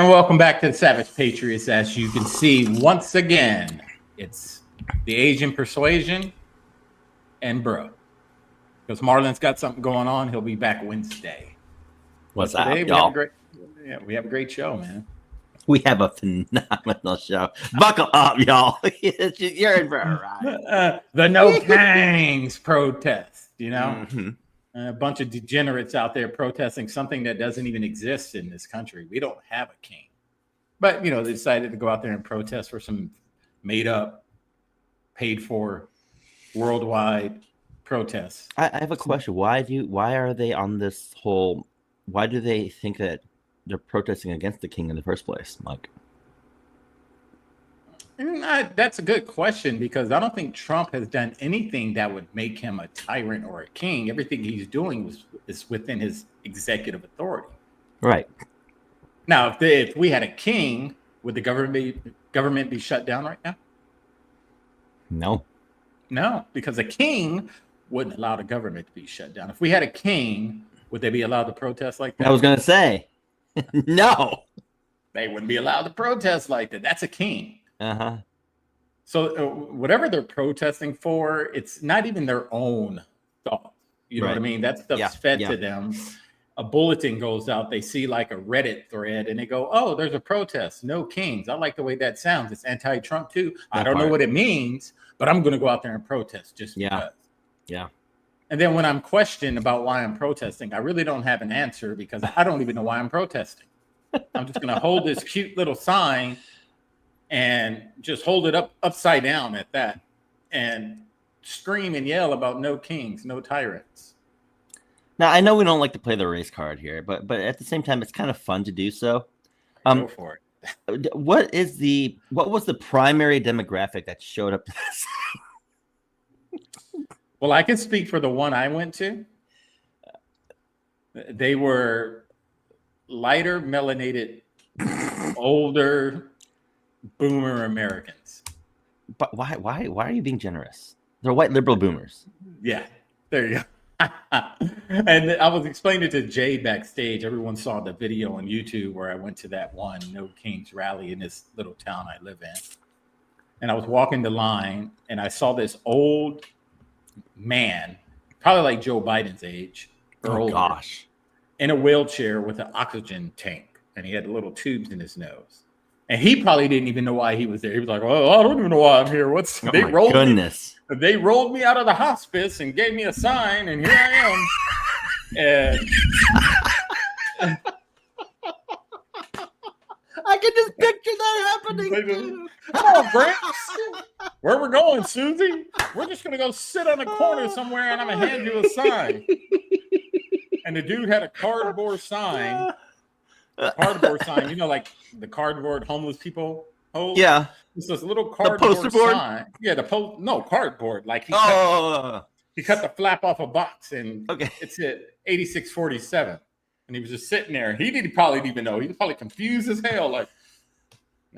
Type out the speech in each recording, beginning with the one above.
welcome back to the Savage Patriots. As you can see, once again, it's the Asian persuasion and bro. Because Marlon's got something going on. He'll be back Wednesday. What's but today up, y'all? We have a great show, man. We have a phenomenal show. Buckle up, y'all. You're in for a ride. The No Kings protest, you know? Mm-hmm. A bunch of degenerates out there protesting something that doesn't even exist in this country. We don't have a king. But, you know, they decided to go out there and protest for some made up, paid for, worldwide protests. I have a question. Why are they on this whole, why do they think that they're protesting against the king in the first place? Like, that's a good question, because I don't think Trump has done anything that would make him a tyrant or a king. Everything he's doing is within his executive authority. Right. Now, if we had a king, would the government be shut down right now? No, because a king wouldn't allow the government to be shut down. If we had a king, would they be allowed to protest like that? I was going to say, no. They wouldn't be allowed to protest like that. That's a king. Uh-huh. So whatever they're protesting for, it's not even their own thoughts. You know what I mean? That stuff's fed to them. A bulletin goes out. They see like a Reddit thread and they go, oh, there's a protest. No kings. I like the way that sounds. It's anti-Trump too. I don't know what it means, but I'm going to go out there and protest just because. Yeah. And then when I'm questioned about why I'm protesting, I really don't have an answer, because I don't even know why I'm protesting. I'm just going to hold this cute little sign and just hold it upside down at that and scream and yell about no kings, no tyrants. Now, I know we don't like to play the race card here, but at the same time, it's kind of fun to do so. Go for it. What was the primary demographic that showed up to this? Well, I can speak for the one I went to. They were lighter, melanated, older boomer Americans. But why are you being generous? They're white liberal boomers. Yeah, there you go. And I was explaining it to Jay backstage. Everyone saw the video on YouTube where I went to that one No Kings rally in this little town I live in. And I was walking the line and I saw this old man, probably like Joe Biden's age, or older, gosh, in a wheelchair with an oxygen tank, and he had little tubes in his nose. And he probably didn't even know why he was there. He was like, "Oh, I don't even know why I'm here. They rolled me out of the hospice and gave me a sign, and here I am." And I can just picture that happening. Come on, Gramps. Where we're going, Susie? We're just gonna go sit on a corner somewhere, and I'm gonna hand you a sign. And the dude had a cardboard sign. You know, like the cardboard homeless people hold. Yeah. It's this little cardboard sign. Yeah, cardboard. Like he cut the flap off a box, and it said 8647. And he was just sitting there. He probably didn't even know. He was probably confused as hell. Like,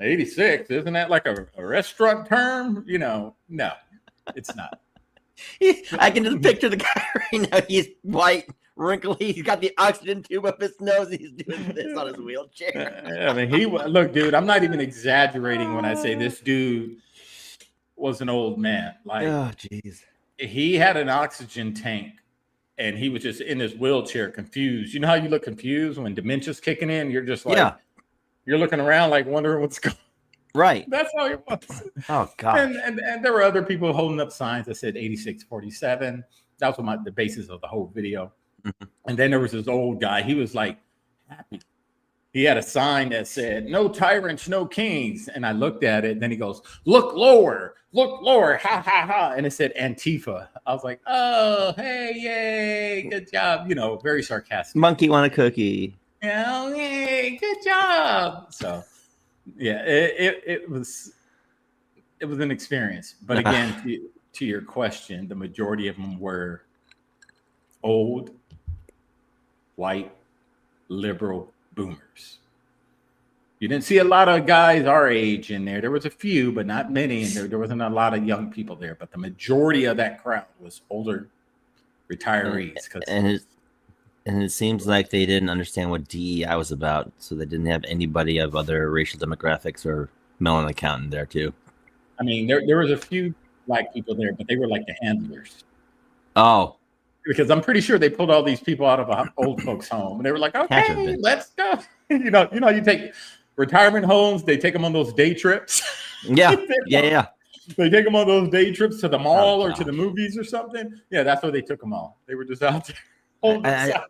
86, isn't that like a restaurant term? You know, no, it's not. I can just picture the guy right now. He's white, wrinkly. He's got the oxygen tube up his nose. He's doing this on his wheelchair. I mean, look, dude, I'm not even exaggerating when I say this dude was an old man. Like, oh, jeez. He had an oxygen tank. And he was just in his wheelchair, confused. You know how you look confused when dementia's kicking in? You're just like, you're looking around like wondering what's going on. Right. That's how it was. Oh, God. And there were other people holding up signs that said 8647. That was the basis of the whole video. Mm-hmm. And then there was this old guy. He was like happy. He had a sign that said, no tyrants, no kings. And I looked at it. And then he goes, look lower, ha, ha, ha. And it said Antifa. I was like, oh, hey, yay, good job. You know, very sarcastic. Monkey want a cookie. Oh, yay, good job. So, yeah, it was an experience. But again, to your question, the majority of them were old, white, liberal boomers. You didn't see a lot of guys our age in there. There was a few, but not many. And there wasn't a lot of young people there. But the majority of that crowd was older retirees. And it seems like they didn't understand what DEI was about, so they didn't have anybody of other racial demographics or melon accountant there too. I mean, there was a few black people there, but they were like the handlers. Oh, Because I'm pretty sure they pulled all these people out of an old folks' home, and they were like, had to have "Okay, been. let's go." You take retirement homes; they take them on those day trips. Yeah, yeah. They take them on those day trips to the mall or to the gosh. movies or something. Yeah, that's where they took them all. They were just out there holding themselves.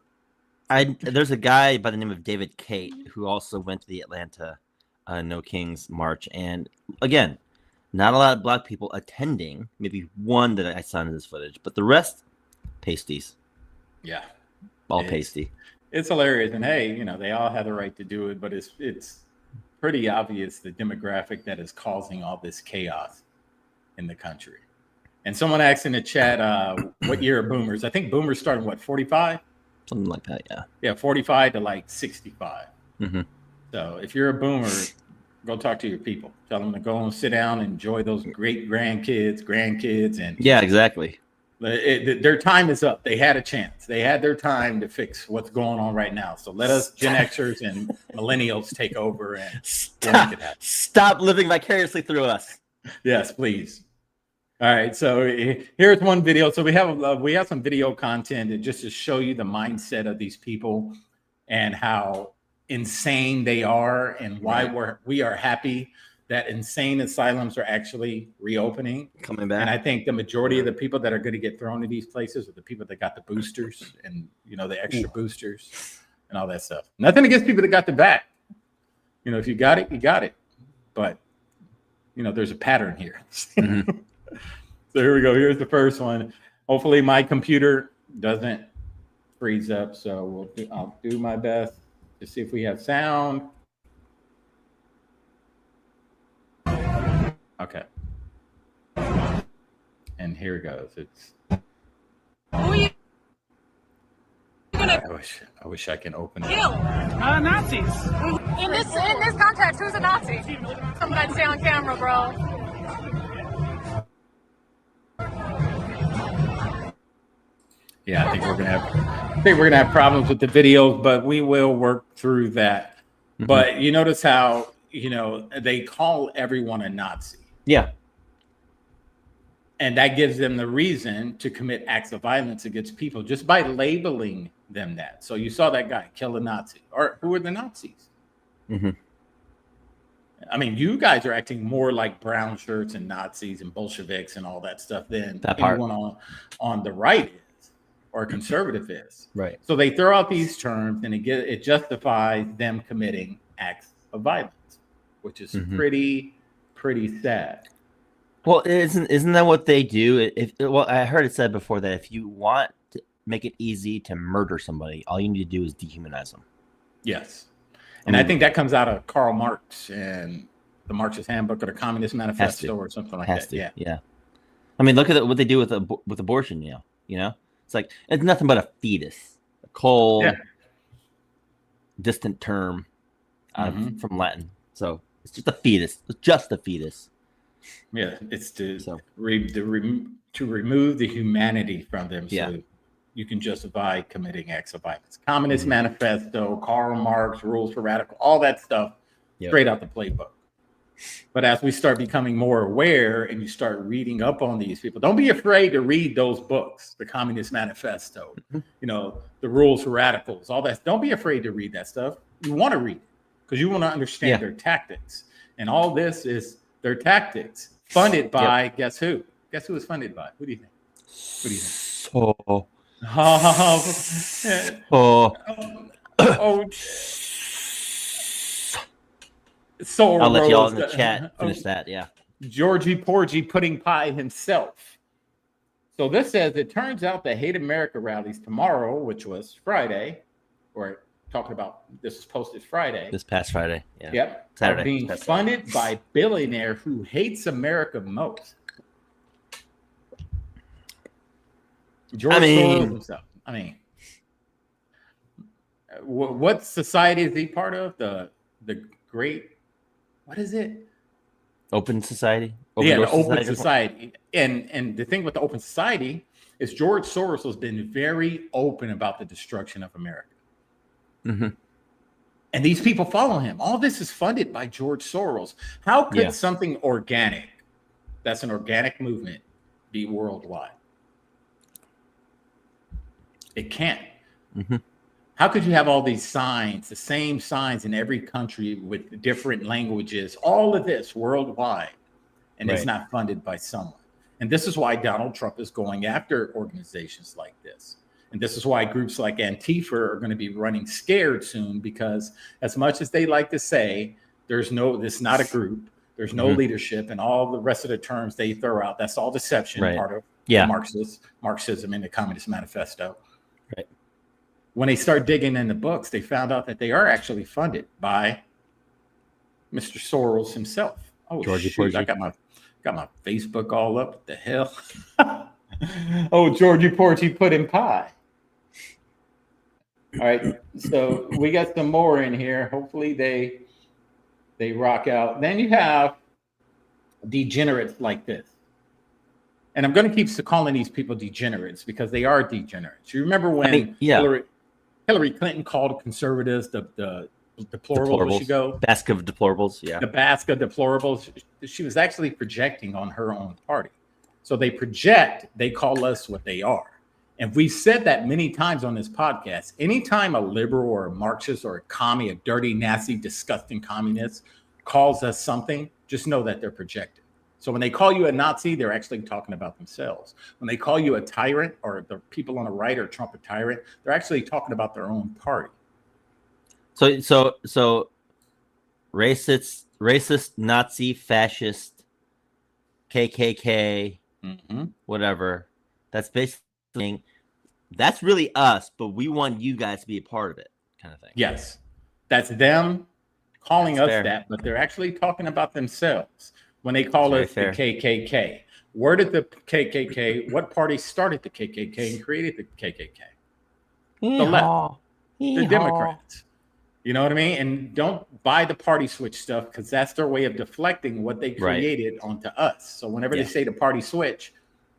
There's a guy by the name of David Kate who also went to the Atlanta No Kings March, and again, not a lot of black people attending. Maybe one that I saw in this footage, but the rest, pasties. Yeah, all pasty. It's hilarious, and hey, they all have the right to do it, but it's pretty obvious the demographic that is causing all this chaos in the country. And someone asked in the chat, what year are boomers? I think boomers started what, 45? Something like that, yeah. Yeah, 45 to like 65. Mm-hmm. So if you're a boomer, go talk to your people. Tell them to go and sit down and enjoy those great grandkids, and yeah, exactly. Their time is up. They had a chance. They had their time to fix what's going on right now. So let us Gen Xers and millennials take over and make it happen. Stop living vicariously through us. Yes, please. All right. So here's one video. So we have some video content just to show you the mindset of these people and how insane they are, and why we are happy that insane asylums are actually reopening, coming back. And I think the majority of the people that are going to get thrown to these places are the people that got the boosters and the extra boosters and all that stuff. Nothing against people that got the back. If you got it, you got it. But there's a pattern here. Mm-hmm. So here we go. Here's the first one. Hopefully my computer doesn't freeze up. So I'll do my best to see if we have sound. Okay. And here it goes. It's. I wish I can open it. Nazis. In this context, who's a Nazi? Somebody say on camera, bro. Yeah, I think we're gonna have problems with the videos, but we will work through that. Mm-hmm. But you notice how they call everyone a Nazi. Yeah. And that gives them the reason to commit acts of violence against people just by labeling them that. So you saw that guy kill a Nazi. Or who are the Nazis? Mm-hmm. I mean, you guys are acting more like brown shirts and Nazis and Bolsheviks and all that stuff than anyone on the right is or conservative is. Right. So they throw out these terms, and it justifies them committing acts of violence, which is pretty sad. Well, isn't that what they do? Well, I heard it said before that if you want to make it easy to murder somebody, all you need to do is dehumanize them. Yes. And I think that comes out of Karl Marx and the Marxist Handbook or the Communist Manifesto or something like that. Yeah. I mean, look at what they do with abortion. It's like it's nothing but a fetus, a cold, distant term from Latin. So it's just a fetus. It's just a fetus. Yeah, it's to remove the humanity from them, so you can justify committing acts of violence. Communist Manifesto, Karl Marx, Rules for Radical, all that stuff, straight out the playbook. But as we start becoming more aware and you start reading up on these people, don't be afraid to read those books, the Communist Manifesto, the Rules for Radicals, all that. Don't be afraid to read that stuff. You want to read it because you want to understand their tactics. And all this is their tactics, funded by guess who? Guess who is funded by? Who do you think? I'll let y'all in the chat finish that. Yeah, Georgie Porgy Pudding Pie himself. So this says it turns out the Hate America rallies tomorrow, which was Friday, or talking about this is posted Friday. This past Friday. Yeah. Yep. Saturday. Are being funded by billionaire who hates America most. George Soros himself. I mean, what society is he part of? The great, what is it? Open society. Open society. And the thing with the open society is George Soros has been very open about the destruction of America. Mm-hmm. And these people follow him. All this is funded by George Soros. How could something organic, that's an organic movement, be worldwide? It can't. Mm-hmm. How could you have all these signs, the same signs in every country with different languages, all of this worldwide, and it's not funded by someone? And this is why Donald Trump is going after organizations like this. And this is why groups like Antifa are going to be running scared soon, because as much as they like to say, this is not a group, there's no leadership, and all the rest of the terms they throw out, that's all deception, part of Marxism and the Communist Manifesto. Right. When they start digging in the books, they found out that they are actually funded by Mr. Soros himself. Oh, Georgie shoot, Porgy. I got my Facebook all up. What the hell? Oh, Georgie Porgy pudding pie. All right, so we got some more in here. Hopefully they rock out. Then you have degenerates like this. And I'm going to keep calling these people degenerates because they are degenerates. You remember when Hillary Clinton called conservatives the deplorables. She go basket of deplorables. Yeah, the basket of deplorables. She was actually projecting on her own party. So they project. They call us what they are. And we've said that many times on this podcast. Anytime a liberal or a Marxist or a commie, a dirty, nasty, disgusting communist calls us something, just know that they're projecting. So when they call you a Nazi, they're actually talking about themselves. When they call you a tyrant, or the people on the right or Trump a tyrant, they're actually talking about their own party. So racist, Nazi, fascist, KKK, whatever. That's basically, that's really us, but we want you guys to be a part of it, kind of thing. Yes, that's them calling us that, but they're actually talking about themselves. When they call us the KKK, where did the KKK, what party started the KKK and created the KKK? The left, the Democrats. You know what I mean? And don't buy the party switch stuff, because that's their way of deflecting what they created onto us. So whenever they say the party switch,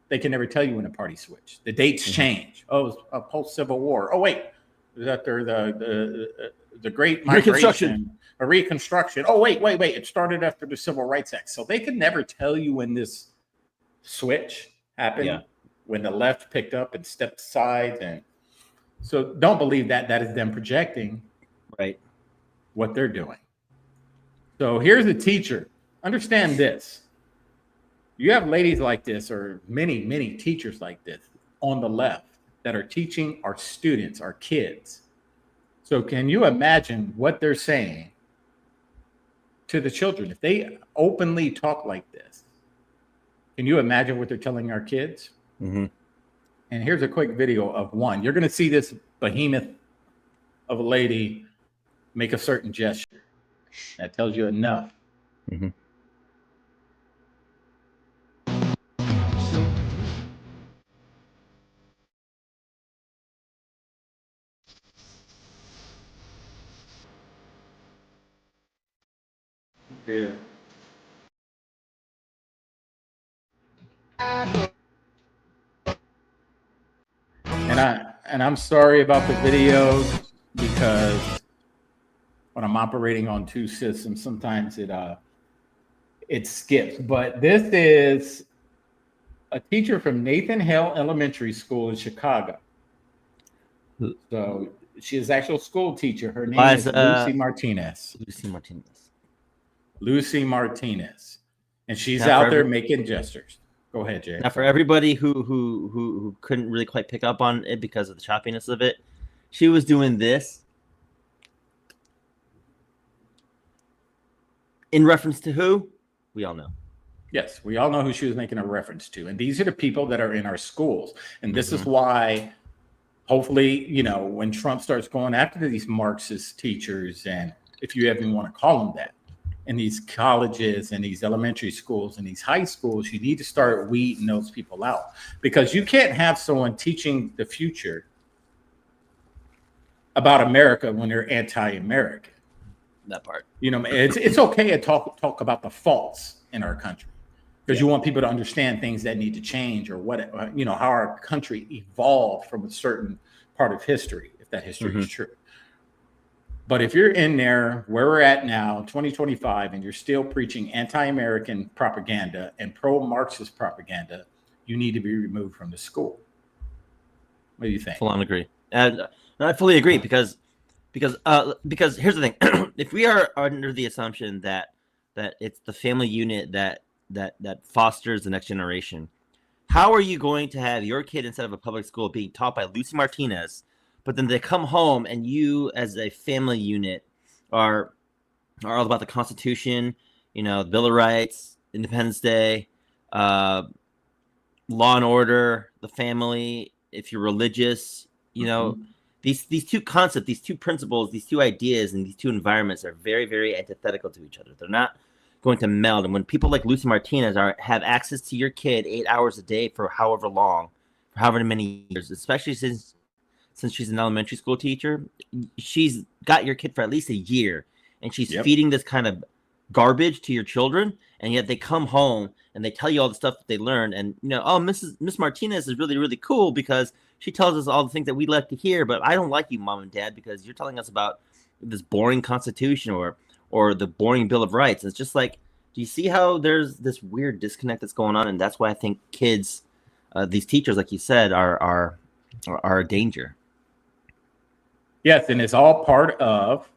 they can never tell you when the party switch. The dates change. Oh, it was post-Civil War. Oh, wait. It was after the Great Migration. Reconstruction. Oh, wait. It started after the Civil Rights Act. So they could never tell you when this switch happened, when the left picked up and stepped aside. And so don't believe that. That is them projecting what they're doing. So here's a teacher. Understand this. You have ladies like this, or many, many teachers like this on the left that are teaching our students, our kids. So can you imagine what they're saying to the children if they openly talk like this? Can you imagine what they're telling our kids? And here's a quick video of one. You're going to see this behemoth of a lady make a certain gesture that tells you enough. Yeah. And I'm sorry about the videos, because when I'm operating on two systems, sometimes it skips. But this is a teacher from Nathan Hale Elementary School in Chicago. So she is actual school teacher. Her name is Lucy Martinez. Lucy Martinez. And she's out there making gestures. Go ahead, Jay. Now, for everybody who couldn't really quite pick up on it because of the choppiness of it, she was doing this in reference to who? We all know. Yes, we all know who she was making a reference to. And these are the people that are in our schools. And this is why, hopefully, you know, when Trump starts going after these Marxist teachers, and if you even want to call them that, in these colleges and these elementary schools and these high schools, you need to start weeding those people out, because you can't have someone teaching the future about America when they're anti-American. That part. You know, it's okay to talk about the faults in our country, because you want people to understand things that need to change, or what, how our country evolved from a certain part of history, if that history is true. But if you're in there where we're at now, 2025, and you're still preaching anti-American propaganda and pro-Marxist propaganda, you need to be removed from the school. What do you think? Full on agree. And I fully agree because here's the thing: if we are under the assumption that it's the family unit that fosters the next generation, how are you going to have your kid instead of a public school being taught by Lucy Martinez, but then they come home and you as a family unit are all about the Constitution, the Bill of Rights, Independence Day, law and order, the family, if you're religious, these two concepts, these two principles, these two ideas, and these two environments are very, very antithetical to each other. They're not going to meld. And when people like Lucy Martinez have access to your kid 8 hours a day for however long, for however many years, especially since she's an elementary school teacher, she's got your kid for at least a year, and she's feeding this kind of garbage to your children, and yet they come home and they tell you all the stuff that they learned, and Miss Martinez is really, really cool because she tells us all the things that we like to hear, but I don't like you, Mom and Dad, because you're telling us about this boring Constitution or the boring Bill of Rights. It's just like, do you see how there's this weird disconnect that's going on? And that's why I think kids, these teachers, like you said, are a danger. Yes, and it's all part of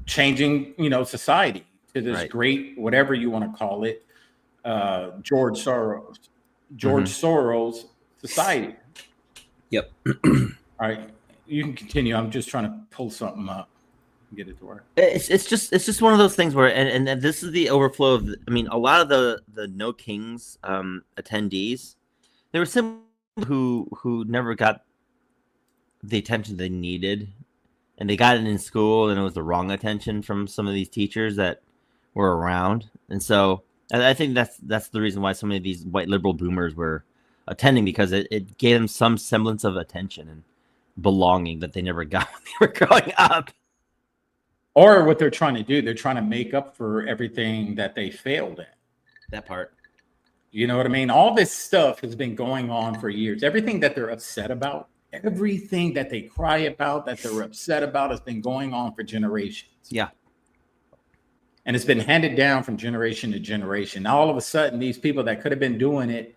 changing, society to this great, whatever you want to call it, George Soros society. Yep. All right, you can continue. I'm just trying to pull something up and get it to work. It's just one of those things where, and this is the overflow of. A lot of the No Kings attendees, there were some who never got the attention they needed, and they got it in school, and it was the wrong attention from some of these teachers that were around. And so I think that's the reason why so many of these white liberal boomers were attending, because it gave them some semblance of attention and belonging that they never got when they were growing up. Or what they're trying to do, they're trying to make up for everything that they failed at. That part. You know what I mean? All this stuff has been going on for years. Everything that they're upset about, everything that they cry about, that they're upset about, has been going on for generations. Yeah. And it's been handed down from generation to generation. Now, all of a sudden, these people that could have been doing it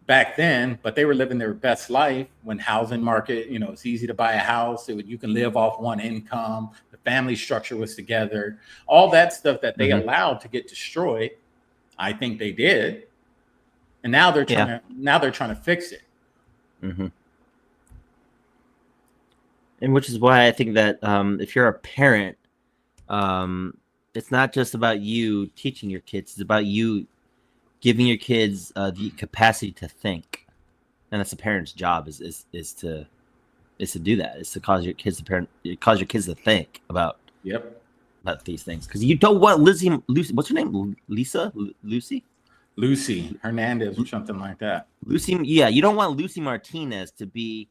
back then, but they were living their best life when housing market, it's easy to buy a house. You can live off one income. The family structure was together. All that stuff that they allowed to get destroyed, I think they did. And now they're trying to fix it. Mm-hmm. And which is why I think that if you're a parent, it's not just about you teaching your kids. It's about you giving your kids the capacity to think, and that's a parent's job is to do that. Is to cause your kids to think about these things, because you don't want Lucy. What's her name? Lucy Hernandez or something like that. Lucy. Yeah, you don't want Lucy Martinez to be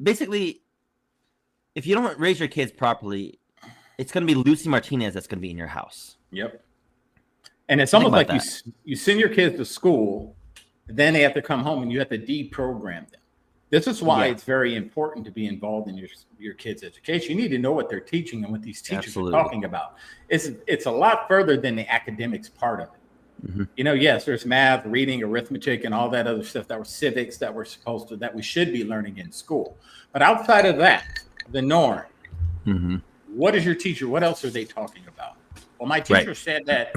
basically. If you don't raise your kids properly, it's going to be Lucy Martinez that's going to be in your house. Yep. And it's almost like you send your kids to school, then they have to come home and you have to deprogram them. This is why it's very important to be involved in your kids' education. You need to know what they're teaching and what these teachers are talking about. It's a lot further than the academics part of it. Mm-hmm. Yes, there's math, reading, arithmetic, and all that other stuff that were civics that we should be learning in school. But outside of that, the norm. Mm-hmm. What is your teacher? What else are they talking about? Well, my teacher said that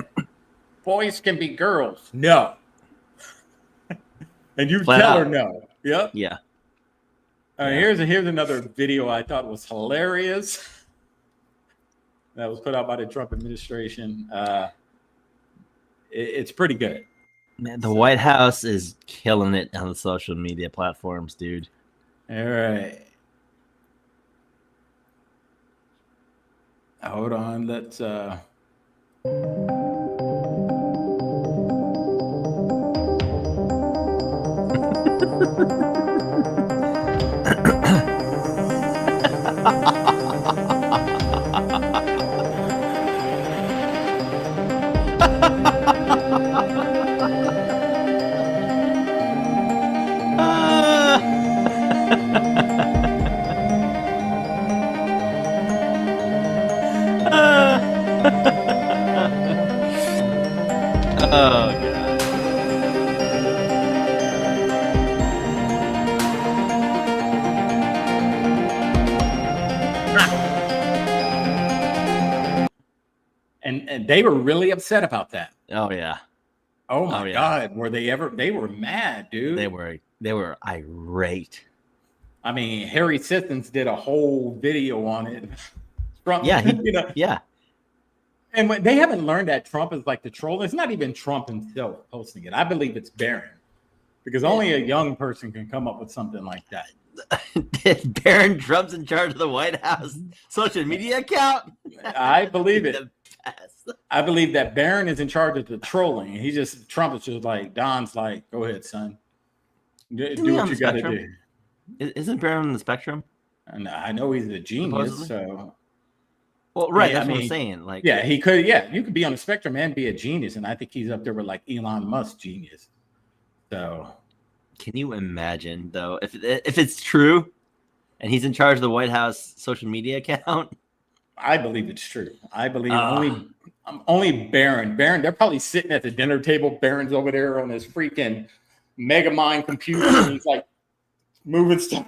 boys can be girls. No. And you tell her no. Yep. Yeah. Here's another video I thought was hilarious. That was put out by the Trump administration. It's pretty good. Man, the White House is killing it on the social media platforms, dude. All right. Hold on, let's And they were really upset about that. Oh yeah. Oh my God. Were they ever? They were mad, dude. They were irate. I mean, Harry Sissons did a whole video on it. Trump, Yeah, yeah. And when, they haven't learned that Trump is like the troll. It's not even Trump himself posting it. I believe it's Barron, because only a young person can come up with something like that. Barron Trump's in charge of the White House social media account. I believe it. I believe that Barron is in charge of the trolling. Trump is just like, Don's like, go ahead, son. Do what you got to do. Isn't Barron on the spectrum? And I know he's a genius. Supposedly? So, well, right. That's what I'm saying. Like, yeah, he could. Yeah, you could be on the spectrum and be a genius, and I think he's up there with like Elon Musk genius. So, can you imagine though if it's true, and he's in charge of the White House social media account? I believe it's true. I believe only Barron. They're probably sitting at the dinner table. Barron's over there on his freaking Megamind computer, and he's like moving stuff.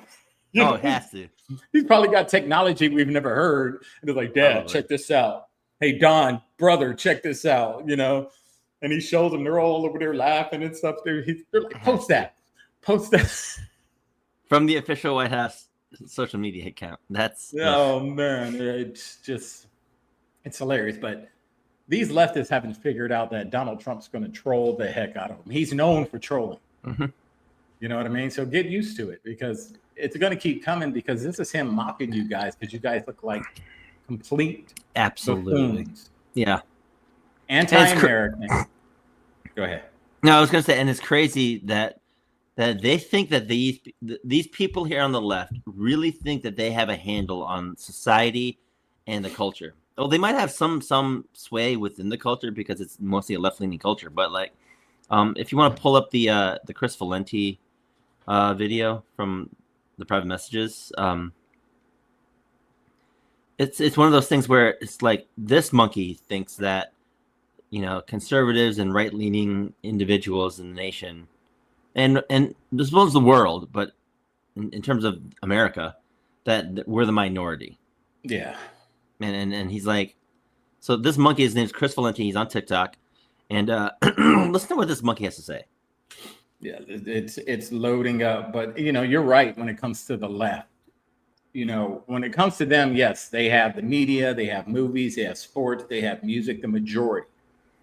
Oh, it has to. He's probably got technology we've never heard. And it's like, Dad, check this out. Hey, Don, brother, check this out. And he shows them. They're all over there laughing and stuff. They're like, post that. From the official White House social media account. Oh man, it's hilarious. But these leftists haven't figured out that Donald Trump's going to troll the heck out of him. He's known for trolling. Mm-hmm. You know what I mean? So get used to it, because it's going to keep coming, because this is him mocking you guys, because you guys look like complete absolutely buffoons. Yeah, anti-American. Go ahead. No, I was going to say, and it's crazy that they think that these people here on the left really think that they have a handle on society and the culture. Well, they might have some sway within the culture because it's mostly a left-leaning culture. But like, if you want to pull up the Chris Valenti video from the private messages, it's one of those things where it's like this monkey thinks that conservatives and right-leaning individuals in the nation, and as well as the world, but in terms of America, that we're the minority. Yeah. And he's like, so this monkey, his name's Chris Valenti. He's on TikTok, and listen to what this monkey has to say. Yeah, it's loading up, but you're right when it comes to the left. When it comes to them, yes, they have the media, they have movies, they have sports, they have music, the majority.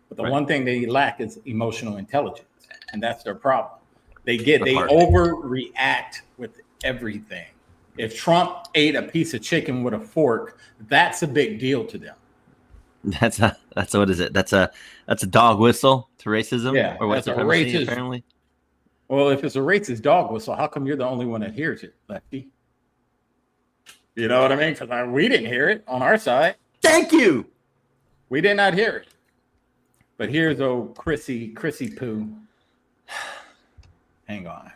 But the one thing they lack is emotional intelligence, and that's their problem. They overreact with everything. If Trump ate a piece of chicken with a fork, that's a big deal to them. That's what is it? That's a dog whistle to racism, yeah, or white supremacy, apparently. Well, if it's a racist dog whistle, how come you're the only one that hears it, Lefty? You know what I mean? Because we didn't hear it on our side. Thank you. We did not hear it. But here's old Chrissy Poo. Hang on.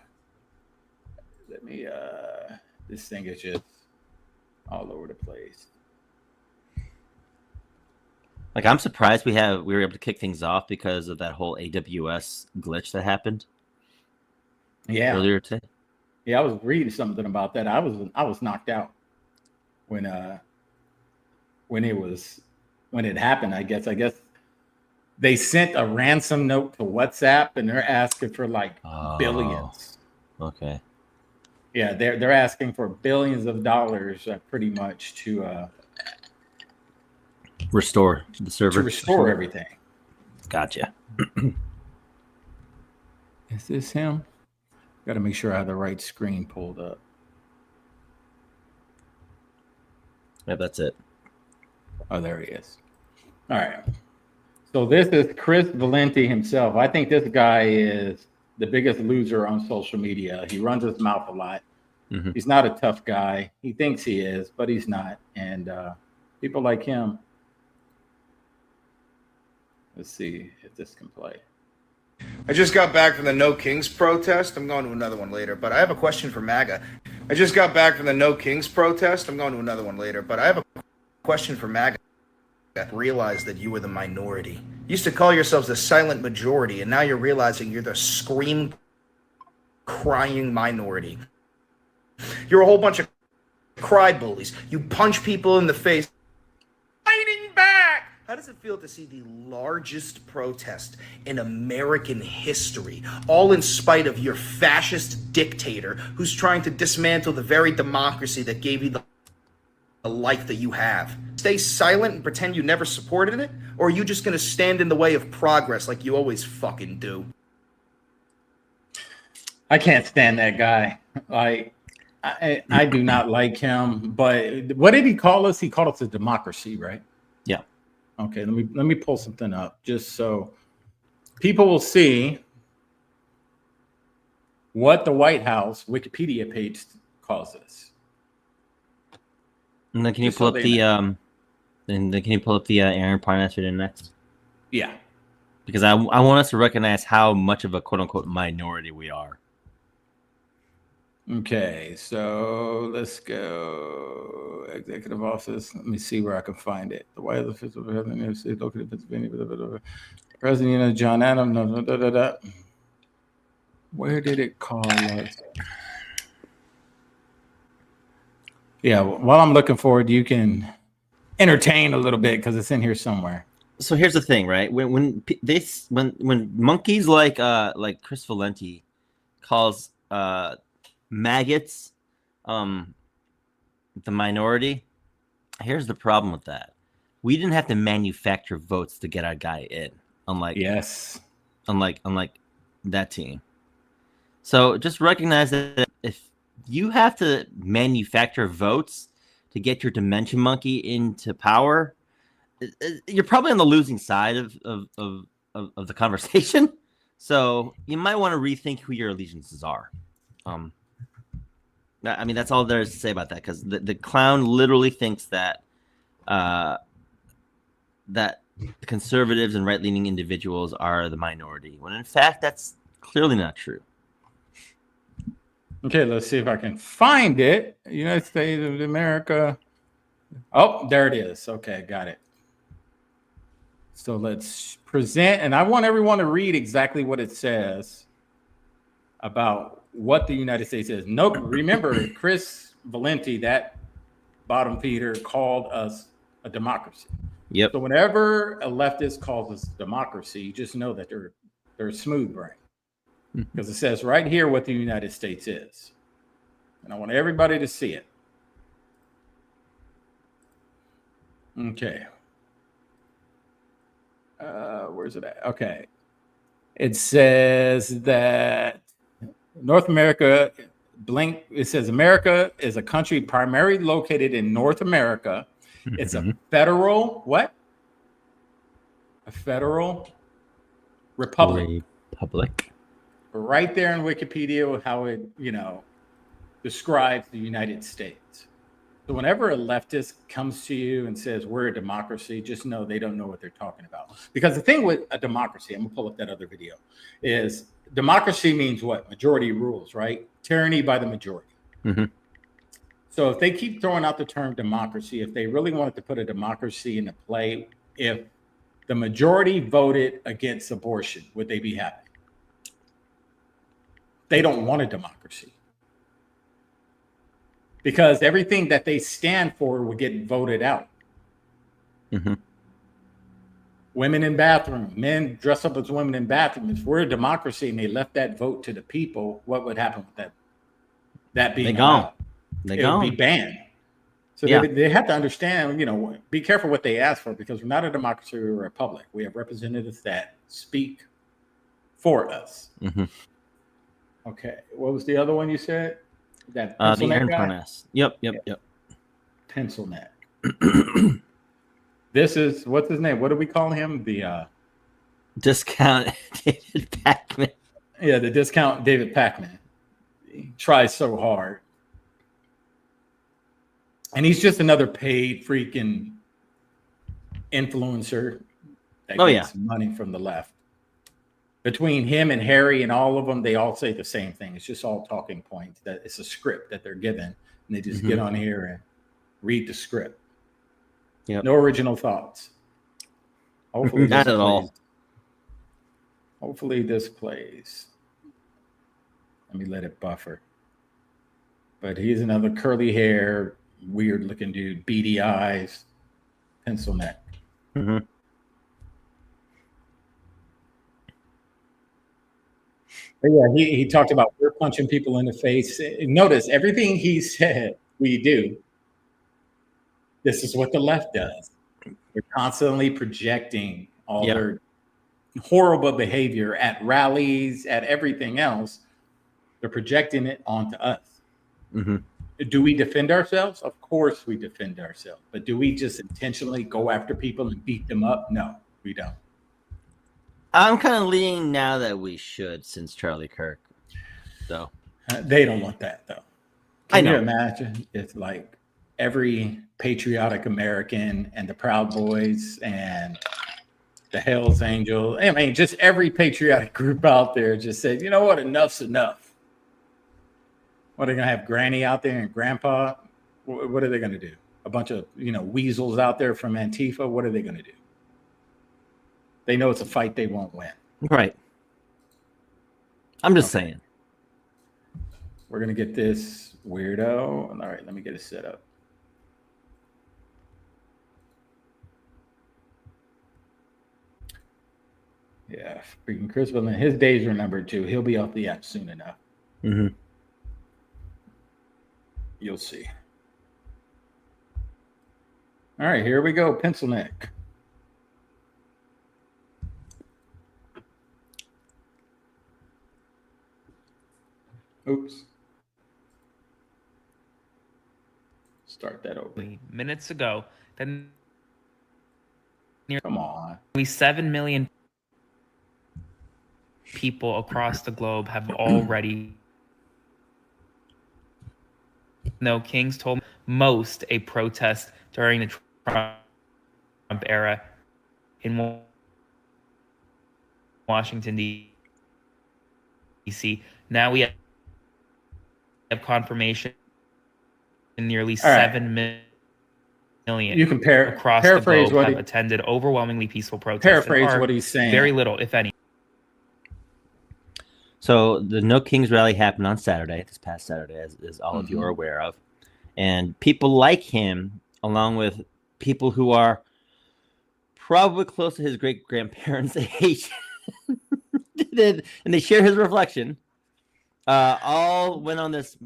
Let me this thing is just all over the place. Like, I'm surprised we were able to kick things off because of that whole AWS glitch that happened. Yeah. Earlier today. Yeah, I was reading something about that. I was knocked out when it happened. I guess they sent a ransom note to WhatsApp, and they're asking for like billions. Okay. Yeah, they're asking for billions of dollars, pretty much to restore the server. To restore everything. Gotcha. Is this him? Got to make sure I have the right screen pulled up. Yeah, that's it. Oh, there he is. All right. So this is Chris Valenti himself. I think this guy is the biggest loser on social media. He runs his mouth a lot. Mm-hmm. He's not a tough guy. He thinks he is, but he's not. And people like him. Let's see if this can play. I just got back from the No Kings protest. I'm going to another one later, but I have a question for MAGA. I just got back from the No Kings protest. I'm going to another one later, but I have a question for MAGA. Realize that you were the minority. You used to call yourselves the silent majority, and now you're realizing you're the scream crying minority. You're a whole bunch of cry bullies. You punch people in the face. Fighting back. How does it feel to see the largest protest in American history, all in spite of your fascist dictator who's trying to dismantle the very democracy that gave you the life that you have? Stay silent and pretend you never supported it? Or are you just going to stand in the way of progress like you always fucking do? I can't stand that guy. I do not like him. But what did he call us? He called us a democracy, right? Yeah. Okay, let me pull something up just so people will see what the White House Wikipedia page calls us. And then can you Just pull so up they the know. and then can you pull up the Aaron Parnas video next? Yeah. Because I want us to recognize how much of a quote unquote minority we are. Okay, so let's go executive office. Let me see where I can find it. The White House official located in Pennsylvania. President John Adams. No. Where did it call us? Yeah, while I'm looking for it, you can entertain a little bit because it's in here somewhere. So here's the thing, right? When monkeys like Chris Valenti calls maggots the minority, here's the problem with that. We didn't have to manufacture votes to get our guy in, unlike that team. So just recognize that if you have to manufacture votes to get your dimension monkey into power, you're probably on the losing side of the conversation. So you might want to rethink who your allegiances are. I mean, that's all there is to say about that, because the clown literally thinks that that conservatives and right-leaning individuals are the minority, when in fact that's clearly not true. Okay, let's see if I can find it. United States of America. Oh, there it is. Okay, got it. So let's present, and I want everyone to read exactly what it says about what the United States is. Nope. Remember, Chris Valenti, that bottom feeder, called us a democracy. Yep. So whenever a leftist calls us democracy, just know that they're a smooth brain, because it says right here what the United States is, and I want everybody to see it. Okay. Where's it at? Okay. It says that North America, blank. It says America is a country primarily located in North America. It's a federal what? A federal republic. Right there in Wikipedia with how it, describes the United States. So whenever a leftist comes to you and says we're a democracy, just know they don't know what they're talking about. Because the thing with a democracy, I'm gonna pull up that other video, is democracy means what? Majority rules, right? Tyranny by the majority. Mm-hmm. So if they keep throwing out the term democracy, if they really wanted to put a democracy into play, if the majority voted against abortion, would they be happy? They don't want a democracy, because everything that they stand for would get voted out. Mm-hmm. Women in bathrooms, men dress up as women in bathrooms. If we're a democracy and they left that vote to the people, what would happen with that? That being allowed? It would be banned. So they have to understand, be careful what they ask for, because we're not a democracy, we're a republic. We have representatives that speak for us. Mm-hmm. Okay. What was the other one you said? That the Aaron Parnas. Yep. Pencil neck. This is, what's his name? What do we call him? The discount David Pacman. Yeah, the discount David Pacman. He tries so hard. And he's just another paid freaking influencer that gets money from the left. Between him and Harry and all of them, they all say the same thing. It's just all talking points. That it's a script that they're given, and they just get on here and read the script. Yep. No original thoughts. Hopefully, not at all. Hopefully, this plays. Let me let it buffer. But he's another curly hair, weird looking dude, beady eyes, pencil neck. Mm-hmm. But yeah, he talked about we're punching people in the face. Notice everything he said we do. This is what the left does. They're constantly projecting all their horrible behavior at rallies, at everything else. They're projecting it onto us. Mm-hmm. Do we defend ourselves? Of course we defend ourselves. But do we just intentionally go after people and beat them up? No, we don't. I'm kind of leaning now that we should, since Charlie Kirk, though. They don't want that, though. I know. You imagine if like every patriotic American and the Proud Boys and the Hells Angels, I mean, just every patriotic group out there just said, you know what, enough's enough. What are they going to have Granny out there and Grandpa? What are they going to do? A bunch of, weasels out there from Antifa. What are they going to do? They know it's a fight they won't win. Right. I'm just saying. We're going to get this weirdo. All right, let me get it set up. Yeah, freaking Chris Billin. His days are numbered too. He'll be off the app soon enough. Mm-hmm. You'll see. All right, here we go. Pencil neck. Oops. Start that over. Minutes ago, then Come on. nearly 7 million people across the globe have already. No, Kings told most a protest during the Trump era in Washington, D.C. Now we have confirmation nearly 7 million You can across the paraphrase globe what have he, attended overwhelmingly peaceful protests. paraphrase what he's saying. Very little, if any. So the No Kings rally happened on Saturday, this past Saturday, as all of you are aware of. And people like him, along with people who are probably close to his great-grandparents' age, and they share his reflection, all went on this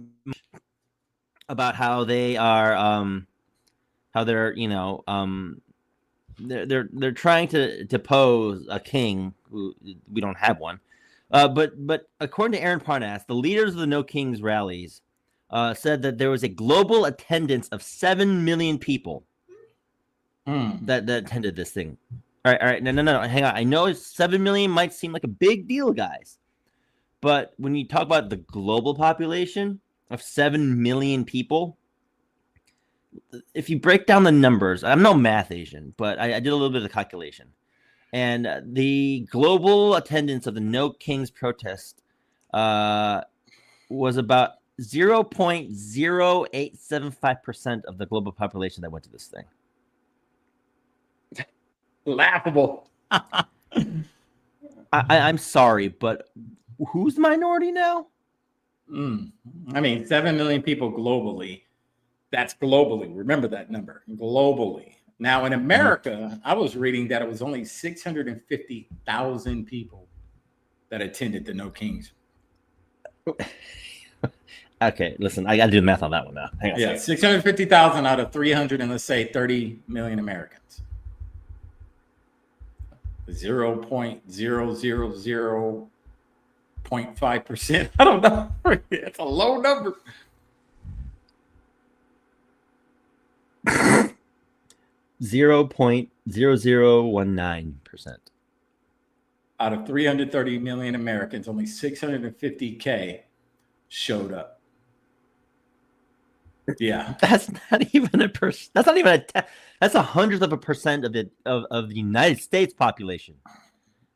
about how they are, how they're, they're trying to depose a king who we don't have one. But according to Aaron Parnas, the leaders of the No Kings rallies said that there was a global attendance of 7 million people that attended this thing. All right. No. Hang on. I know 7 million might seem like a big deal, guys. But when you talk about the global population of 7 million people, if you break down the numbers, I'm no math Asian, but I did a little bit of calculation. And the global attendance of the No Kings protest was about 0.0875% of the global population that went to this thing. Laughable. I'm sorry, but who's the minority now? I mean, 7 million people globally. That's globally. Remember that number. Globally. Now, in America, I was reading that it was only 650,000 people that attended the No Kings. Okay, listen, I got to do the math on that one now. Hang on. Yeah, 650,000 out of 300 and let's say 30 million Americans. 0.000.5%. I don't know. It's a low number. 0.0019%. Out of 330 million Americans, only 650K showed up. Yeah, That's not even a percent. That's not even that's 1/100% of the United States population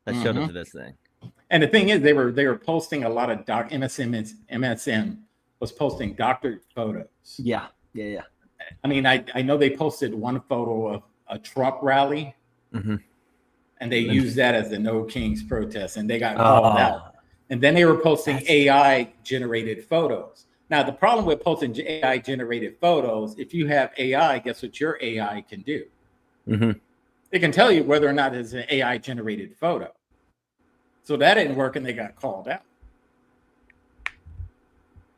that showed up to this thing. and the thing is, they were posting a lot of MSM was posting doctored photos. Yeah. I mean, I know they posted one photo of a Trump rally, and they used that as the No Kings protest, and they got called out. And then they were posting AI generated photos. Now, the problem with posting AI generated photos, if you have AI, guess what your AI can do? It can tell you whether or not it's an AI generated photo. So that didn't work, and they got called out.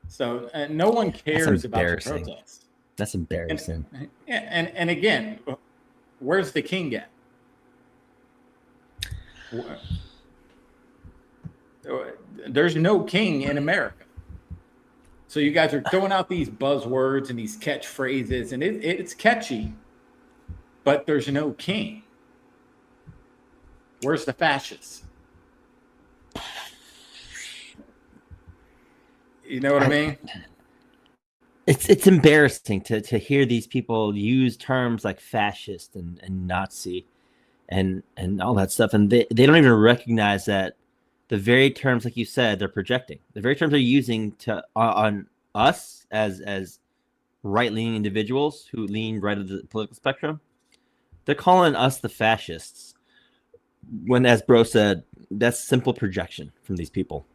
So no one cares about the embarrassing. protests. That's embarrassing. And again, where's the king at? There's no king in America. So you guys are throwing out these buzzwords and these catchphrases, and it's catchy, but there's no king. Where's the fascists? You know what I mean? It's embarrassing to hear these people use terms like fascist and Nazi and all that stuff, and they don't even recognize that the very terms, like you said, they're projecting. The very terms they're using to on us as right-leaning individuals who lean right of the political spectrum. They're calling us the fascists. When, as Bro said, that's simple projection from these people.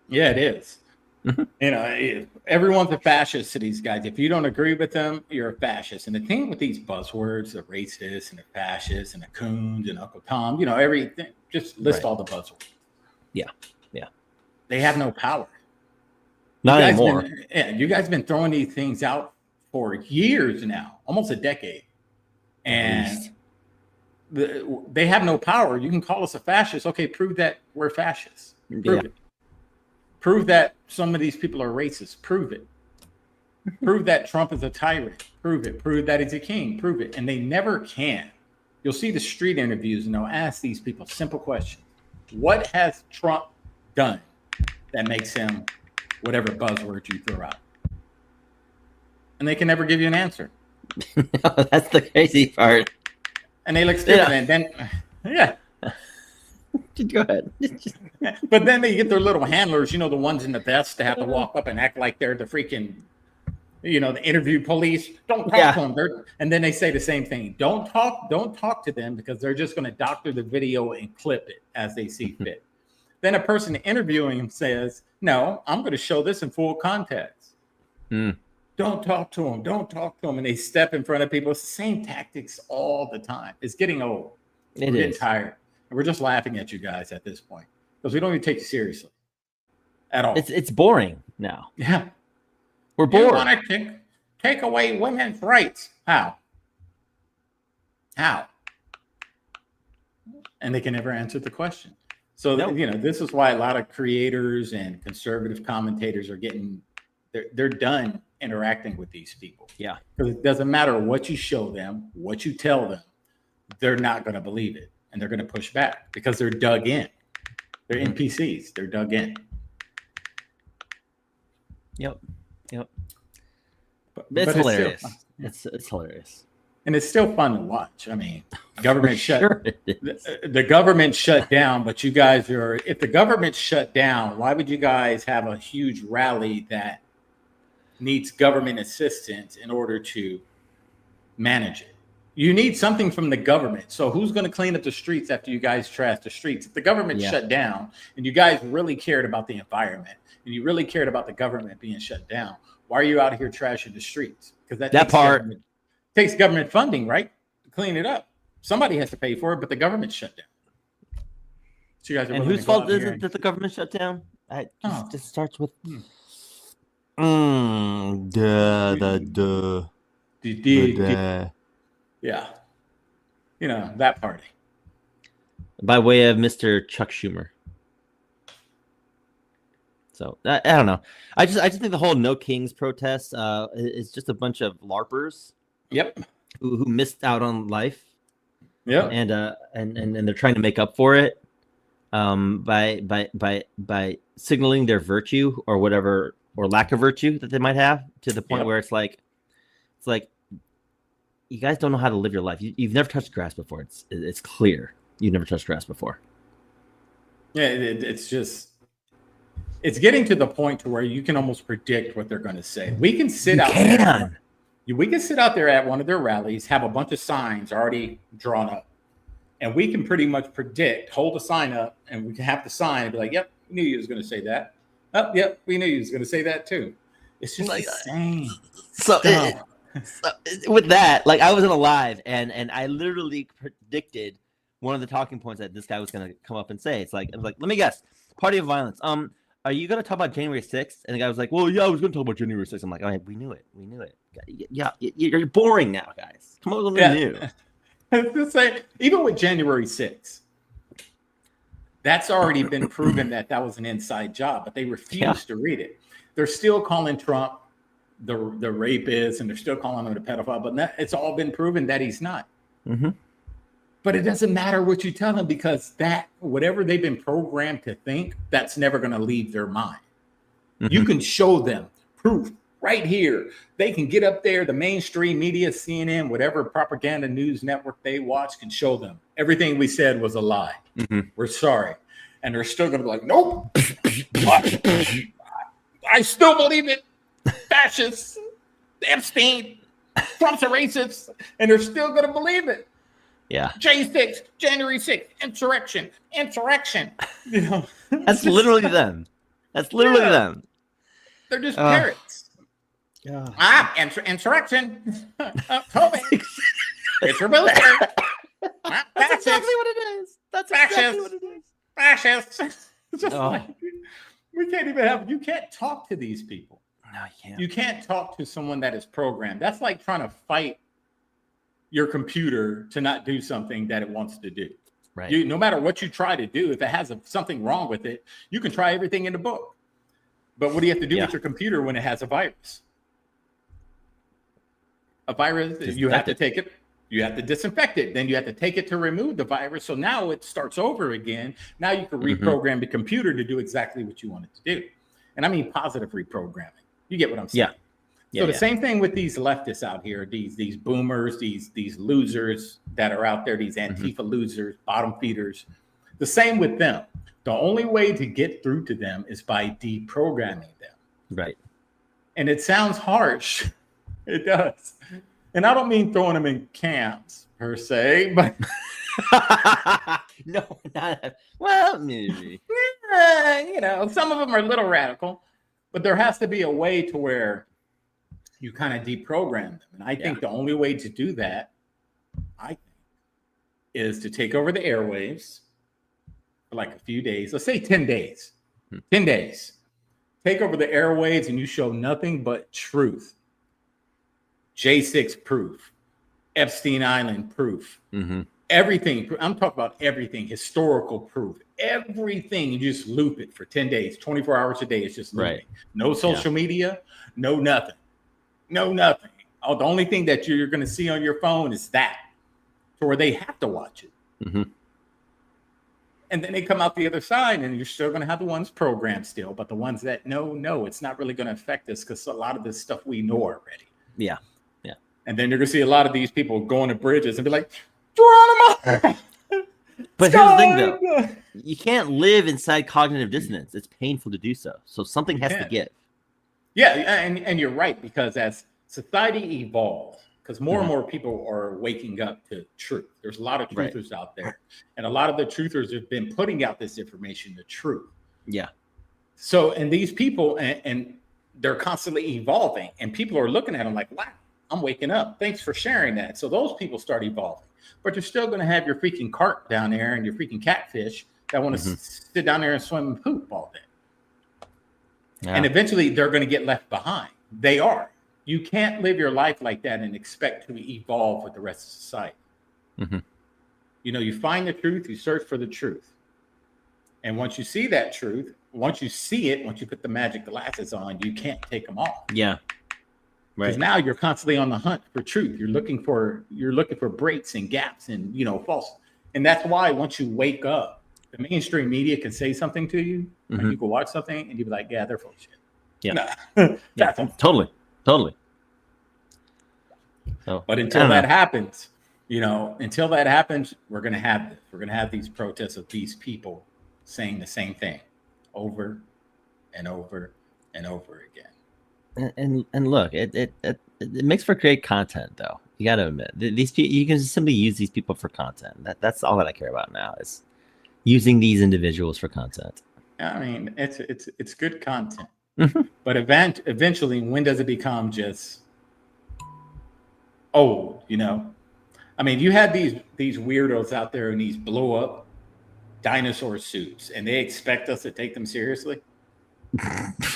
Yeah, it is. Mhm. You know, everyone's a fascist to these guys. If you don't agree with them, you're a fascist. And the thing with these buzzwords, the racist and the fascist and the coons and Uncle Tom, you know, everything, just list all the buzzwords. Yeah. They have no power. Not anymore. You guys been throwing these things out for years now, almost a decade. And they have no power. You can call us a fascist. Okay, prove that we're fascists. Prove it. Prove that some of these people are racist. Prove it. Prove that Trump is a tyrant. Prove it. Prove that he's a king. Prove it. And they never can. You'll see the street interviews and they'll ask these people simple questions. What has Trump done that makes him whatever buzzword you throw out? And they can never give you an answer. That's the crazy part. And they look stupid. And then, Go ahead. But then they get their little handlers, you know, the ones in the vest to have to walk up and act like they're the freaking, you know, the interview police. Don't talk to them. And then they say the same thing. Don't talk to them because they're just going to doctor the video and clip it as they see fit. Then a person interviewing him says, no, I'm going to show this in full context. Don't talk to them. Don't talk to them. And they step in front of people. It's the same tactics all the time. It's getting old. We're getting tired. And we're just laughing at you guys at this point because we don't even take you seriously at all. It's boring now. Yeah. We're bored. You want to take away women's rights. How? And they can never answer the question. So, you know, this is why a lot of creators and conservative commentators are they're done interacting with these people. Yeah. Because it doesn't matter what you show them, what you tell them, they're not going to believe it. And they're going to push back because they're dug in. They're NPCs. They're dug in. Yep. But It's hilarious. It's hilarious. And it's still fun to watch. I mean, government the government shut down, but you guys if the government shut down, why would you guys have a huge rally that needs government assistance in order to manage it? You need something from the government. So who's going to clean up the streets after you guys trash the streets? If the government shut down and you guys really cared about the environment and you really cared about the government being shut down, why are you out here trashing the streets? Because that part takes government funding, right? To clean it up. Somebody has to pay for it, but the government shut down. So you guys are and whose fault is it that the government shut down? It just starts with Yeah. You know, that party. By way of Mr. Chuck Schumer. So I don't know. I just think the whole No Kings protest is just a bunch of LARPers. Yep. Who missed out on life. Yeah. And they're trying to make up for it by signaling their virtue or whatever or lack of virtue that they might have to the point where it's like you guys don't know how to live your life. You've never touched grass before. It's clear you've never touched grass before. Yeah, it's getting to the point to where you can almost predict what they're going to say. We can sit out there at one of their rallies, have a bunch of signs already drawn up, and we can pretty much hold a sign up, and we can have the sign and be like, "Yep, we knew you was going to say that." Oh, yep, we knew you was going to say that too. It's just like the same. So with that, like I wasn't alive, and I literally predicted one of the talking points that this guy was going to come up and say. It's like, I was like, let me guess, party of violence. Are you going to talk about January 6th? And the guy was like, well, yeah, I was going to talk about January 6th. I'm like, all right, we knew it. Yeah, you're boring now, guys. Come on with something new. It's like, even with January 6th, that's already been proven that was an inside job, but they refuse to read it. They're still calling Trump the rapist, and they're still calling him the pedophile, but it's all been proven that he's not. Mm-hmm. But it doesn't matter what you tell them, because that whatever they've been programmed to think, that's never going to leave their mind. Mm-hmm. You can show them proof right here. They can get up there, the mainstream media, CNN, whatever propaganda news network they watch can show them everything we said was a lie. Mm-hmm. We're sorry. And they're still going to be like, nope. I still believe it. Fascists, Epstein, Trump's a racist, and they're still going to believe it. Yeah. J6, January 6th, insurrection. You know, That's literally them. That's literally them. They're just parrots. Insurrection. COVID. It's your military. That's exactly what it is. That's exactly what it is. Fascists. Just like, we can't even have. You can't talk to these people. No, you can't. You can't talk to someone that is programmed. That's like trying to fight your computer to not do something that it wants to do. Right. No matter what you try to do, if it has something wrong with it, you can try everything in the book. But what do you have to do with your computer when it has a virus? A virus, you have to take it. You have to disinfect it. Then you have to take it to remove the virus. So now it starts over again. Now you can reprogram the computer to do exactly what you want it to do. And I mean positive reprogramming. You get what I'm saying? So the same thing with these leftists out here, these boomers, these losers that are out there, these Antifa losers, bottom feeders. The same with them. The only way to get through to them is by deprogramming them. Right. And it sounds harsh. It does. And I don't mean throwing them in camps per se, but no, not well, maybe. Some of them are a little radical, but there has to be a way to where you kind of deprogram them. And I think the only way to do that, is to take over the airwaves for like a few days. Let's say 10 days. 10 days. Take over the airwaves and you show nothing but truth. J6 proof. Epstein Island proof. Mm-hmm. Everything. I'm talking about everything. Historical proof. Everything. You just loop it for 10 days. 24 hours a day. It's just looping. Right. No social media. No nothing. No nothing. Oh, the only thing that you're going to see on your phone is that. To where they have to watch it. Mm-hmm. And then they come out the other side and you're still going to have the ones programmed still. But the ones that no, it's not really going to affect us because a lot of this stuff we know already. Yeah. And then you're going to see a lot of these people going to bridges and be like, Geronimo! But here's the thing, though. You can't live inside cognitive dissonance. It's painful to do so. So something has to give. Yeah, and you're right, because as society evolves, because more and more people are waking up to truth. There's a lot of truthers out there. And a lot of the truthers have been putting out this information, the truth. Yeah. So, and these people, and they're constantly evolving. And people are looking at them like, wow, I'm waking up. Thanks for sharing that. So those people start evolving. But you're still going to have your freaking carp down there and your freaking catfish that want to sit down there and swim and poop all day. Yeah. And eventually they're going to get left behind. They are. You can't live your life like that and expect to evolve with the rest of society. Mm-hmm. You find the truth, you search for the truth. And once you see that truth, once you see it, once you put the magic glasses on, you can't take them off. Yeah. Because now you're constantly on the hunt for truth. You're looking for breaks and gaps and false. And that's why once you wake up, the mainstream media can say something to you, and you can watch something, and you be like, "Yeah, they're full of shit." Yeah, yeah, totally. So, but until that happens, we're gonna have this. We're gonna have these protests of these people saying the same thing over and over and over again. And look, it makes for great content, though. You got to admit, these people, you can simply use these people for content. That's all that I care about now, is using these individuals for content. I mean, it's good content, but eventually, when does it become just old? I mean, you had these weirdos out there in these blow up dinosaur suits, and they expect us to take them seriously.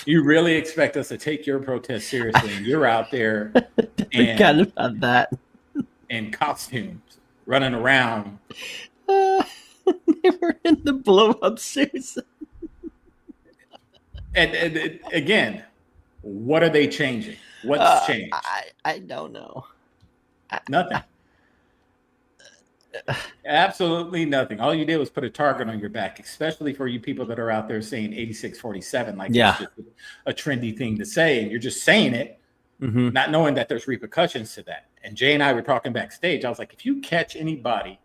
You really expect us to take your protest seriously, and you're out there Forgot about that. in costumes running around. They were in the blow up suits. And again, what are they changing? What's changed? I don't know. Nothing. Absolutely nothing. All you did was put a target on your back, especially for you people that are out there saying 8647 like it's just a trendy thing to say, and you're just saying it, not knowing that there's repercussions to that. And Jay and I were talking backstage. I was like, if you catch anybody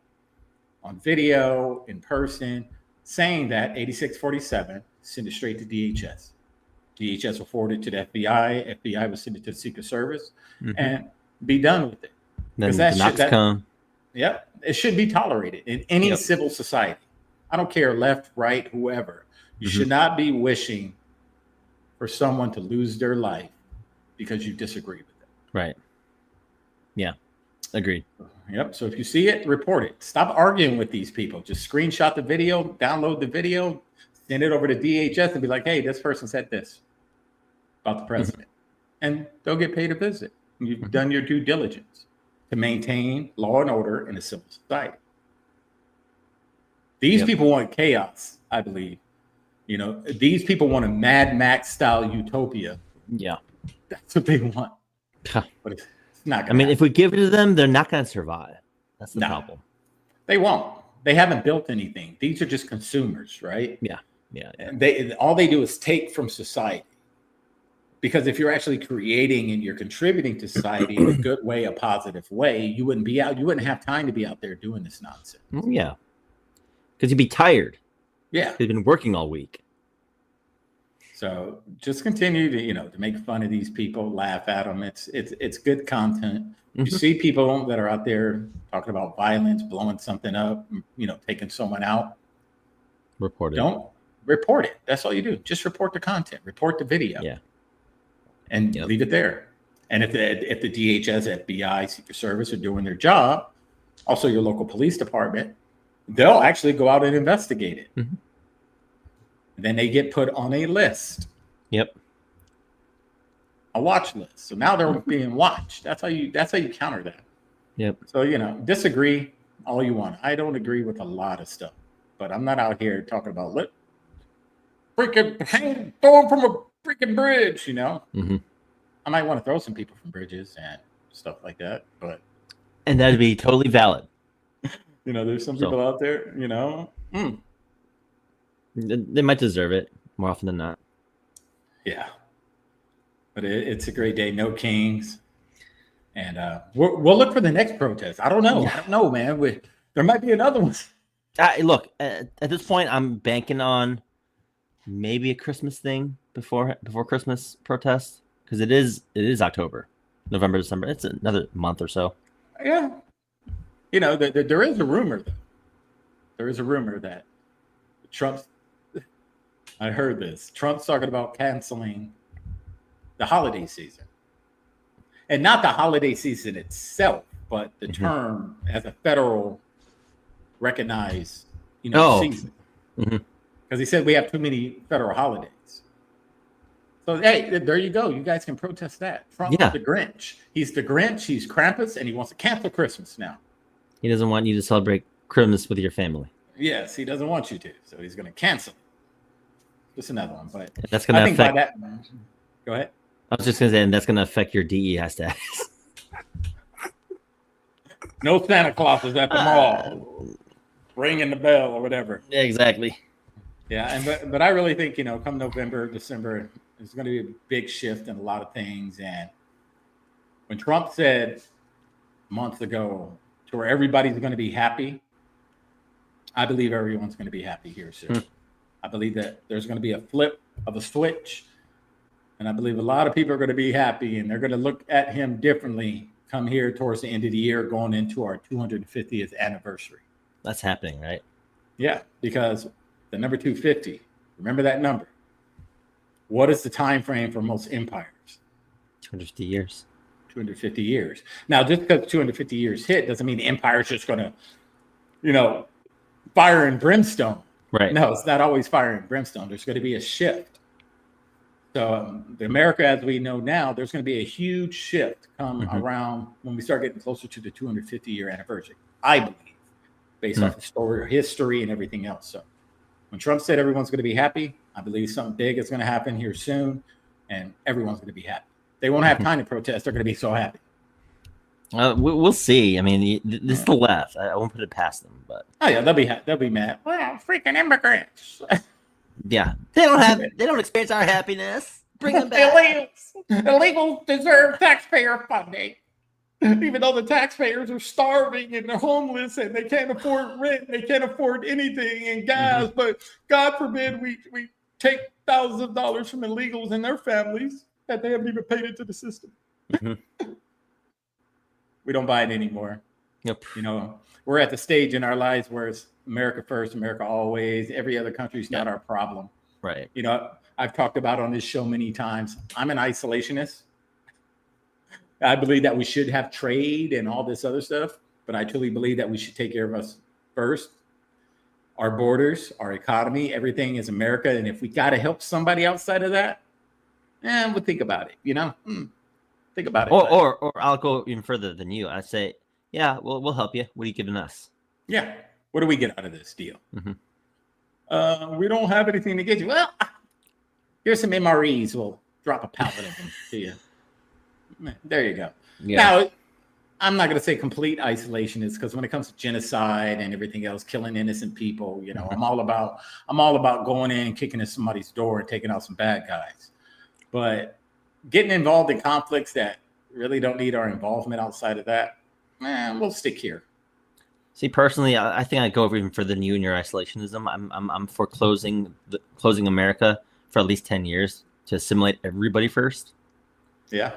on video, in person, saying that 8647, send it straight to DHS. DHS will forward it to the FBI. FBI will send it to the Secret Service and be done with it. Then the knocks come. Yep. It should be tolerated in any civil society. I don't care, left, right, whoever. You should not be wishing for someone to lose their life because you disagree with them. Right. Yeah. Agreed. Yep. So if you see it, report it. Stop arguing with these people. Just screenshot the video, download the video, send it over to DHS and be like, hey, this person said this about the president. And they'll get paid a visit. You've done your due diligence to maintain law and order in a civil society. These people want chaos, I believe. You know, these people want a Mad Max style utopia. Yeah. That's what they want. But it's not gonna I mean, happen. if we give it to them, they're not going to survive. That's the problem. They won't. They haven't built anything. These are just consumers, right? Yeah. And all they do is take from society. Because if you're actually creating and you're contributing to society in a good way, a positive way, you wouldn't be out. You wouldn't have time to be out there doing this nonsense. Yeah. Because you'd be tired. Yeah. You've been working all week. So just continue to make fun of these people, laugh at them. It's good content. You see people that are out there talking about violence, blowing something up, taking someone out. Report it. Don't report it. That's all you do. Just report the content. Report the video. Yeah. And leave it there. And if the DHS, FBI, Secret Service are doing their job, also your local police department, they'll actually go out and investigate it. And then they get put on a list. Yep. A watch list. So now they're being watched. That's how you counter that. Yep. So disagree all you want. I don't agree with a lot of stuff, but I'm not out here talking about throw them from a freaking bridge, I might want to throw some people from bridges and stuff like that, and that'd be totally valid. There's some people out there, They might deserve it more often than not. Yeah. But it's a great day. No Kings. And we'll look for the next protest. I don't know. I don't know, man. There might be another one. Look, at this point, I'm banking on maybe a Christmas thing before Christmas protest, because it is October, November, December. It's another month or so. Yeah. There is a rumor, though. There is a rumor that I heard this. Trump's talking about canceling the holiday season. And not the holiday season itself, but the term as a federal recognized, season. Because he said we have too many federal holidays. So, hey, there you go. You guys can protest that. Trump's the Grinch. He's the Grinch. He's Krampus, and he wants to cancel Christmas now. He doesn't want you to celebrate Christmas with your family. Yes, he doesn't want you to. So he's going to cancel. Just another one. But that's going to affect. Go ahead. I was just going to say, and that's going to affect your DEI status. No Santa Claus is at the mall, ringing the bell or whatever. Yeah, exactly. Yeah, but I really think come November, December, there's going to be a big shift in a lot of things. And when Trump said months ago to where everybody's going to be happy, I believe everyone's going to be happy here soon. I believe that there's going to be a flip of a switch, and I believe a lot of people are going to be happy, and they're going to look at him differently come here towards the end of the year, going into our 250th anniversary. That's happening, right? Yeah, because the number 250, remember that number. What is the time frame for most empires? 250 years. 250 years. Now, just because 250 years hit doesn't mean the empire is just going to, fire and brimstone. Right. No, it's not always fire and brimstone. There's going to be a shift. So the America as we know now, there's going to be a huge shift come around when we start getting closer to the 250-year anniversary, I believe, based off of history and everything else. So when Trump said everyone's going to be happy, I believe something big is going to happen here soon, and everyone's going to be happy. They won't have time to protest. They're going to be so happy. We'll see. I mean, this is the left. I won't put it past them, but they'll be mad. Well, freaking immigrants. Yeah, they don't experience our happiness. Bring them back. Illegals deserve taxpayer funding, even though the taxpayers are starving and they're homeless and they can't afford rent, they can't afford anything and gas. But God forbid we take thousands of dollars from illegals and their families that they haven't even paid into the system. We don't buy it anymore. Yep. We're at the stage in our lives where it's America first, America always. Every other country's not our problem. Right. I've talked about on this show many times. I'm an isolationist. I believe that we should have trade and all this other stuff, but I truly believe that we should take care of us first. Our borders, our economy, everything is America. And if we got to help somebody outside of that, we'll think about it, Think about it. Or I'll go even further than you. I say, yeah, we'll help you. What are you giving us? Yeah. What do we get out of this deal? We don't have anything to get you. Well, here's some MREs. We'll drop a pallet of them to you. There you go. Yeah. Now, I'm not going to say complete isolationist because when it comes to genocide and everything else, killing innocent people, I'm all about going in and kicking in somebody's door and taking out some bad guys. But getting involved in conflicts that really don't need our involvement outside of that, we'll stick here. See, personally, I think I'd go even further than you in your isolationism. I'm for closing America for at least 10 years to assimilate everybody first. Yeah.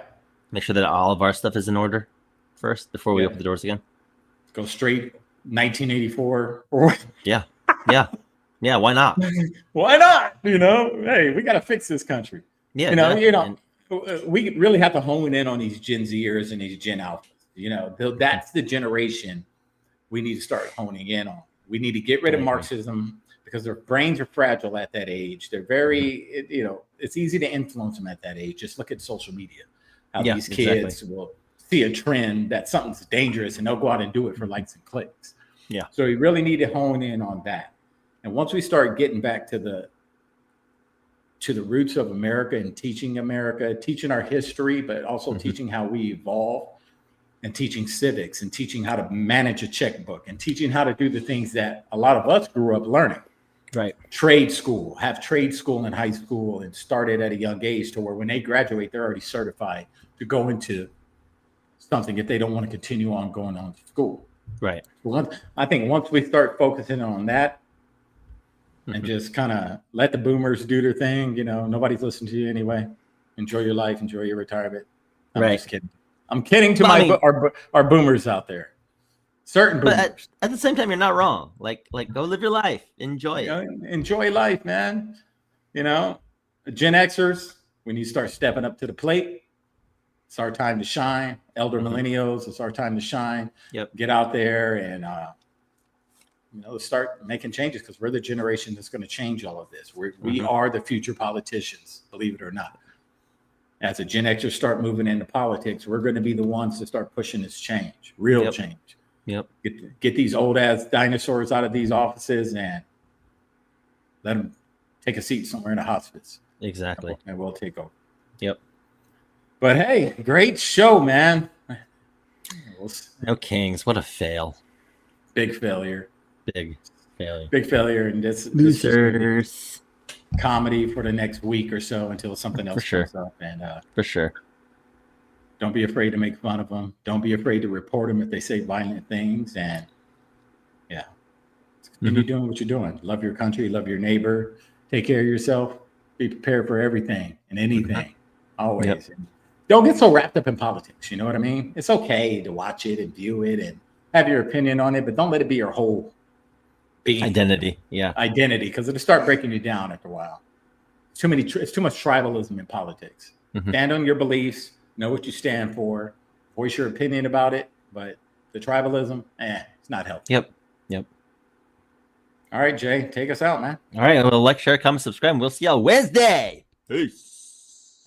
Make sure that all of our stuff is in order first before we open the doors again. Go straight 1984. Yeah. Why not? Why not? Hey, we got to fix this country. Yeah. We really have to hone in on these Gen Zers and these Gen Alphas. That's the generation we need to start honing in on. We need to get rid of Marxism because their brains are fragile at that age. They're very, it's easy to influence them at that age. Just look at social media. How these kids will see a trend that something's dangerous and they'll go out and do it for likes and clicks. Yeah. So we really need to hone in on that. And once we start getting back to the roots of America and teaching our history, but also teaching how we evolve and teaching civics and teaching how to manage a checkbook and teaching how to do the things that a lot of us grew up learning. Right. Trade school in high school and started at a young age to where when they graduate, they're already certified to go into something if they don't want to continue on going on to school. Right. I think once we start focusing on that and just kind of let the boomers do their thing, nobody's listening to you anyway. Enjoy your life, enjoy your retirement. I'm just kidding. I'm kidding to our boomers out there. Certain boomers. But at the same time, you're not wrong. Like go live your life. Enjoy it. Enjoy life, man. Gen Xers, we need to start stepping up to the plate. It's our time to shine. Elder millennials, it's our time to shine. Yep. Get out there and start making changes because we're the generation that's going to change all of this. We are the future politicians, believe it or not. As a Gen Xer start moving into politics, we're going to be the ones to start pushing this change, real change. Yep. Get these old ass dinosaurs out of these offices and let them take a seat somewhere in a hospice. Exactly. And we'll take over. Yep. But hey, great show, man. No Kings. What a fail. Big failure. Big failure. Big failure. And this Losers. Comedy for the next week or so until something else comes up. And for sure. Don't be afraid to make fun of them. Don't be afraid to report them if they say violent things. And continue doing what you're doing. Love your country. Love your neighbor. Take care of yourself. Be prepared for everything and anything. Always. Yep. Don't get so wrapped up in politics. You know what I mean? It's okay to watch it and view it and have your opinion on it, but don't let it be your whole being. Identity. Because it'll start breaking you down after a while. It's too much tribalism in politics. Stand on your beliefs. Know what you stand for. voice your opinion about it, but the tribalism, it's not healthy. Yep. All right, Jay, take us out, man. All right. Well, like, share, comment, subscribe. We'll see y'all Wednesday. Peace.